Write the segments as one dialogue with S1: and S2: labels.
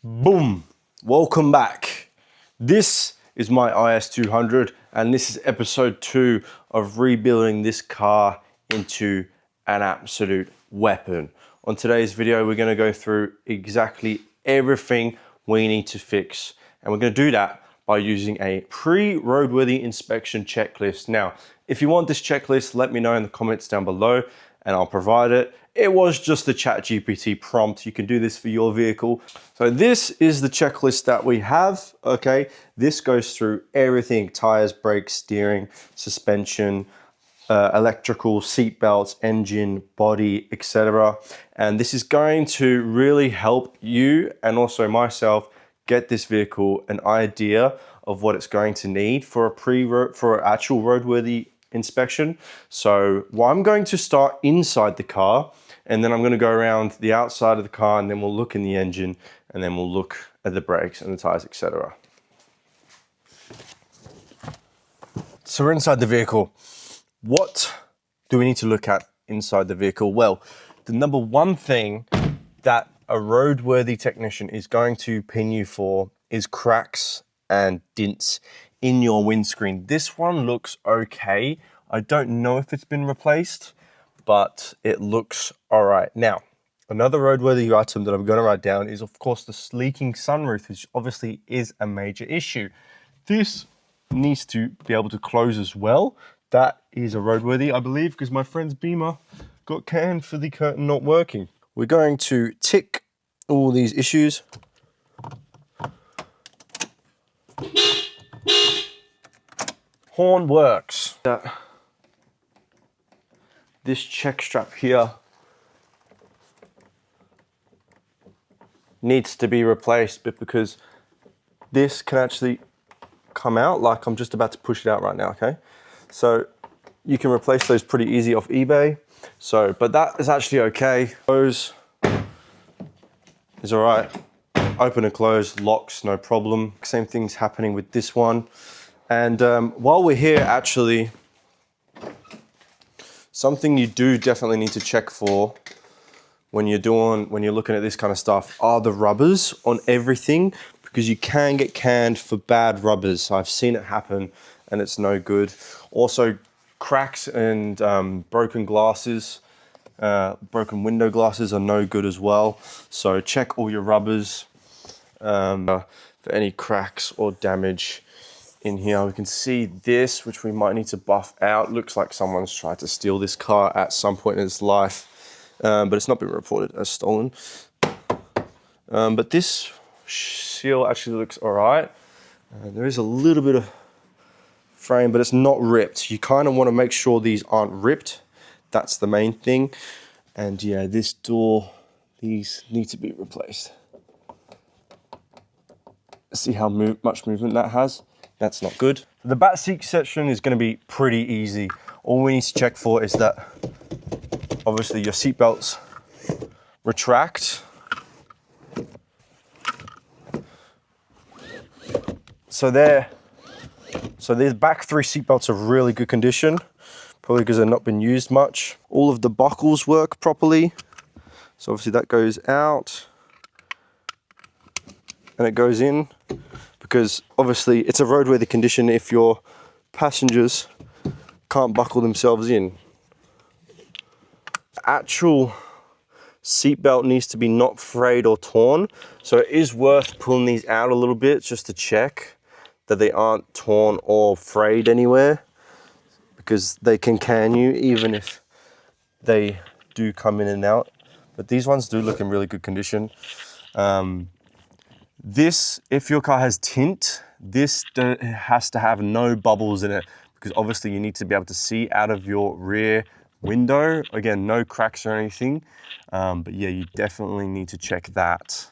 S1: Boom! Welcome back. This is my IS200 and this is episode 2 of rebuilding this car into an absolute weapon. On today's video, we're going to go through exactly everything we need to fix, and we're going to do that by using a pre-roadworthy inspection checklist. Now, if you want this checklist, let me know in the comments down below and I'll provide it. It was just the ChatGPT prompt. You can do this for your vehicle. So this is the checklist that we have, okay? This goes through everything: tires, brakes, steering, suspension, electrical, seat belts, engine, body, etc. And this is going to really help you and also myself get this vehicle an idea of what it's going to need for an actual roadworthy inspection. So I'm going to start inside the car, and then I'm going to go around the outside of the car, and then we'll look in the engine, and then we'll look at the brakes and the tires, etc. So we're inside the vehicle. What do we need to look at inside the vehicle? Well, the number one thing that a roadworthy technician is going to pin you for is cracks and dents in your windscreen. This one looks okay. I don't know if it's been replaced, but it looks all right. Now, another roadworthy item that I'm going to write down is, of course, the leaking sunroof, which obviously is a major issue. This needs to be able to close as well. That is a roadworthy, I believe, because my friend's Beamer got canned for the curtain not working. We're going to tick all these issues. Horn works. This check strap here needs to be replaced, but because this can actually come out, like I'm just about to push it out right now, okay? So you can replace those pretty easy off eBay. So, but that is actually okay. Close is all right. Open and close, locks, no problem. Same thing's happening with this one. And while we're here, actually, something you do definitely need to check for when you're looking at this kind of stuff are the rubbers on everything, because you can get canned for bad rubbers. I've seen it happen and it's no good. Also, cracks and broken glasses, broken window glasses are no good as well. So check all your rubbers for any cracks or damage in here. We can see this, which we might need to buff out. Looks like someone's tried to steal this car at some point in its life, but it's not been reported as stolen. But this seal actually looks all right. There is a little bit of frame, but it's not ripped. You kind of want to make sure these aren't ripped. That's the main thing. And yeah, this door, these need to be replaced. See how much movement that has? That's not good. The back seat section is going to be pretty easy. All we need to check for is that obviously your seat belts retract. So these back 3 seat belts are really good condition, probably because they've not been used much. All of the buckles work properly. So obviously that goes out and it goes in, because obviously it's a roadworthy condition if your passengers can't buckle themselves in. The actual seatbelt needs to be not frayed or torn, so it is worth pulling these out a little bit just to check that they aren't torn or frayed anywhere, because they can you even if they do come in and out. But these ones do look in really good condition. This, if your car has tint, this has to have no bubbles in it, because obviously you need to be able to see out of your rear window. Again, no cracks or anything, but yeah, you definitely need to check that.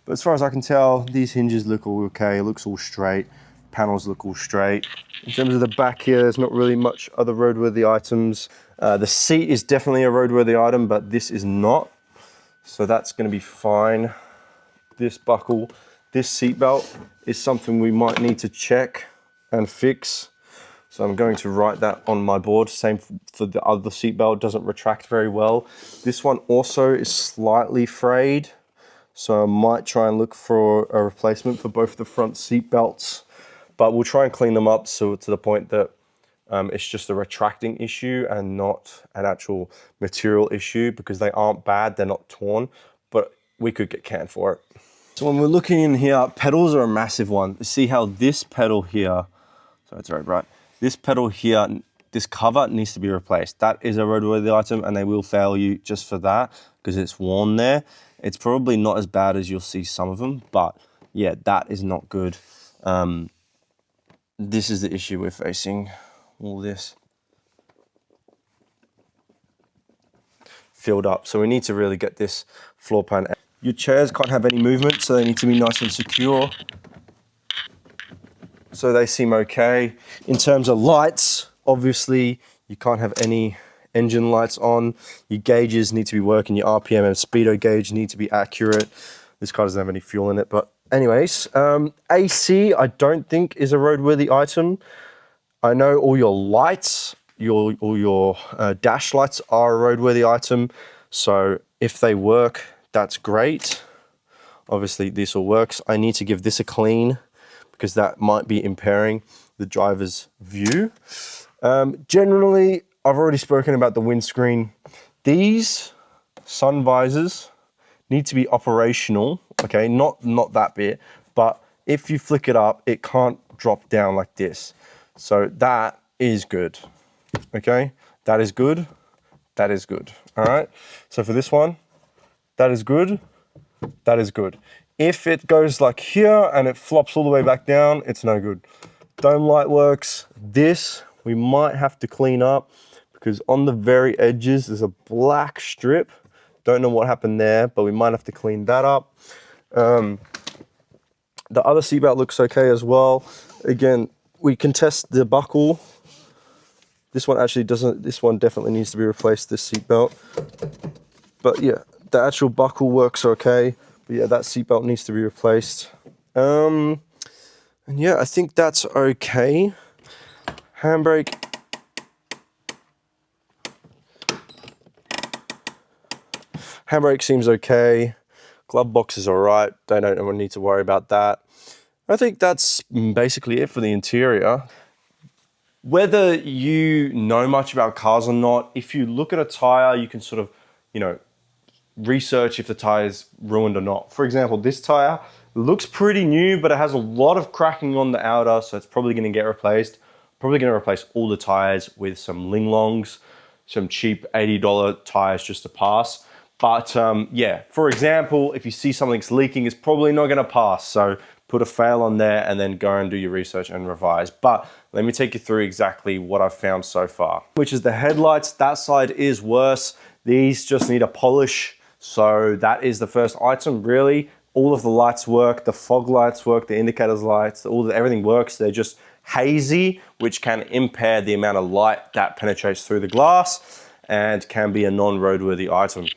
S1: But as far as I can tell, these hinges look all okay. It looks all straight. Panels look all straight. In terms of the back here, there's not really much other roadworthy items. The seat is definitely a roadworthy item, but this is not. So that's going to be fine. This buckle, this seat belt is something we might need to check and fix. So I'm going to write that on my board. Same for the other seat belt, doesn't retract very well. This one also is slightly frayed. So I might try and look for a replacement for both the front seat belts, but we'll try and clean them up so to the point that it's just a retracting issue and not an actual material issue, because they aren't bad, they're not torn, but we could get canned for it. So when we're looking in here, pedals are a massive one. You see how this pedal here, sorry, it's very bright. This pedal here, this cover needs to be replaced. That is a roadworthy item, and they will fail you just for that because it's worn there. It's probably not as bad as you'll see some of them, but yeah, that is not good. This is the issue we're facing. All this filled up. So we need to really get this floor pan. Your chairs can't have any movement, so they need to be nice and secure. So they seem okay. In terms of lights, obviously you can't have any engine lights on. Your gauges need to be working. Your RPM and speedo gauge need to be accurate. This car doesn't have any fuel in it, but anyways, AC I don't think is a roadworthy item. I know all your lights, all your dash lights are a roadworthy item. So if they work, that's great. Obviously this all works. I need to give this a clean because that might be impairing the driver's view. Generally, I've already spoken about the windscreen. These sun visors need to be operational, okay? Not that bit, but if you flick it up, it can't drop down like this. So that is good, okay? That is good, that is good, all right? So for this one, that is good, that is good. If it goes like here and it flops all the way back down, it's no good. Dome light works. This, we might have to clean up because on the very edges, there's a black strip. Don't know what happened there, but we might have to clean that up. The other seatbelt looks okay as well. Again, we can test the buckle. This one actually doesn't, this one definitely needs to be replaced, this seatbelt. But yeah, the actual buckle works okay. But yeah, that seatbelt needs to be replaced. And yeah, I think that's okay. Handbrake. Handbrake seems okay. Glove box is all right. They don't need to worry about that. I think that's basically it for the interior. Whether you know much about cars or not, if you look at a tire, you can sort of, you know, research if the tire is ruined or not. For example, this tire looks pretty new, but it has a lot of cracking on the outer, so it's probably going to get replaced. Probably going to replace all the tires with some Linglongs, some cheap $80 tires just to pass. But yeah, for example, if you see something's leaking, it's probably not going to pass. So put a fail on there and then go and do your research and revise. But let me take you through exactly what I've found so far, which is the headlights. That side is worse. These just need a polish. So that is the first item, really. All of the lights work, the fog lights work, the indicators lights, everything works. They're just hazy, which can impair the amount of light that penetrates through the glass and can be a non-roadworthy item.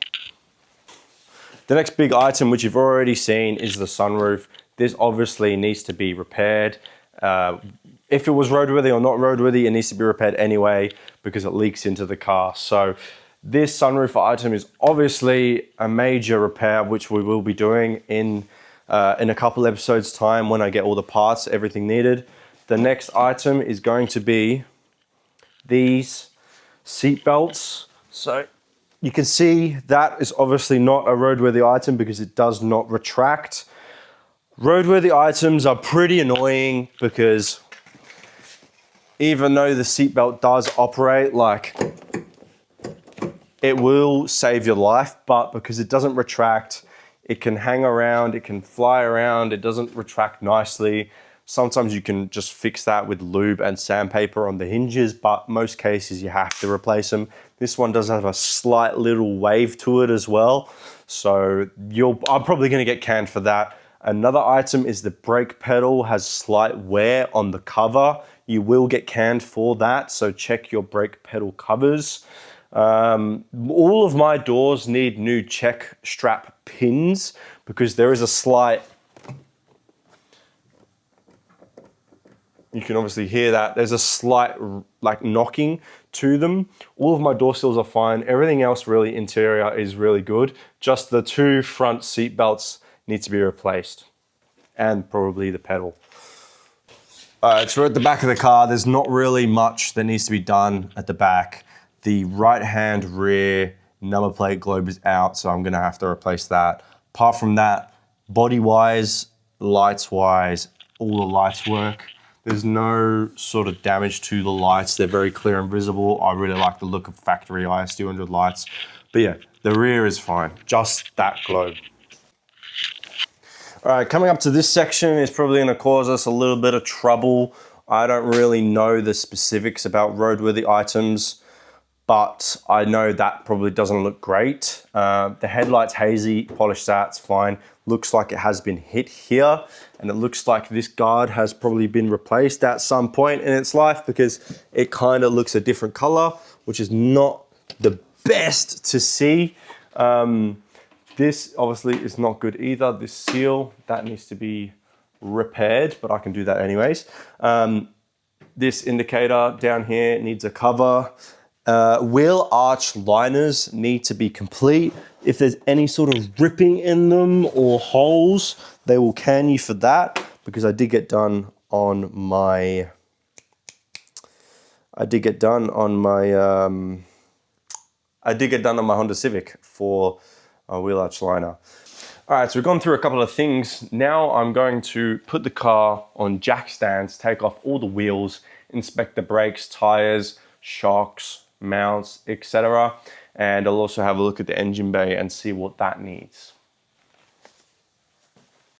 S1: The next big item, which you've already seen, is the sunroof. This obviously needs to be repaired. If it was roadworthy or not roadworthy, it needs to be repaired anyway because it leaks into the car. So this sunroof item is obviously a major repair, which we will be doing in a couple episodes time when I get all the parts, everything needed. The next item is going to be these seat belts. So you can see that is obviously not a roadworthy item because it does not retract. Roadworthy items are pretty annoying because even though the seatbelt does operate, like, it will save your life, but because it doesn't retract, it can hang around, it can fly around, it doesn't retract nicely. Sometimes you can just fix that with lube and sandpaper on the hinges, but most cases you have to replace them. This one does have a slight little wave to it as well, so I'm probably gonna get canned for that. Another item is the brake pedal has slight wear on the cover. You will get canned for that, so check your brake pedal covers. All of my doors need new check strap pins because there is a slight, you can obviously hear that, there's a slight like knocking to them. All of my door sills are fine. Everything else really interior is really good. Just the two front seat belts needs to be replaced, and probably the pedal. All right, so we're at the back of the car. There's not really much that needs to be done at the back. The right-hand rear number plate globe is out, so I'm gonna have to replace that. Apart from that, body-wise, lights-wise, all the lights work. There's no sort of damage to the lights. They're very clear and visible. I really like the look of factory AEST 200 lights. But yeah, the rear is fine, just that globe. All right, coming up to this section is probably gonna cause us a little bit of trouble. I don't really know the specifics about roadworthy items, but I know that probably doesn't look great. The headlight's hazy, polish that's fine. Looks like it has been hit here, and it looks like this guard has probably been replaced at some point in its life because it kind of looks a different color, which is not the best to see. This obviously is not good either. This seal, that needs to be repaired, but I can do that anyways. This indicator down here needs a cover. Wheel arch liners need to be complete. If there's any sort of ripping in them or holes, they will can you for that, because I did get done on my Honda Civic for a wheel arch liner. All right, so we've gone through a couple of things. Now I'm going to put the car on jack stands, take off all the wheels, inspect the brakes, tires, shocks, mounts, etc. And I'll also have a look at the engine bay and see what that needs.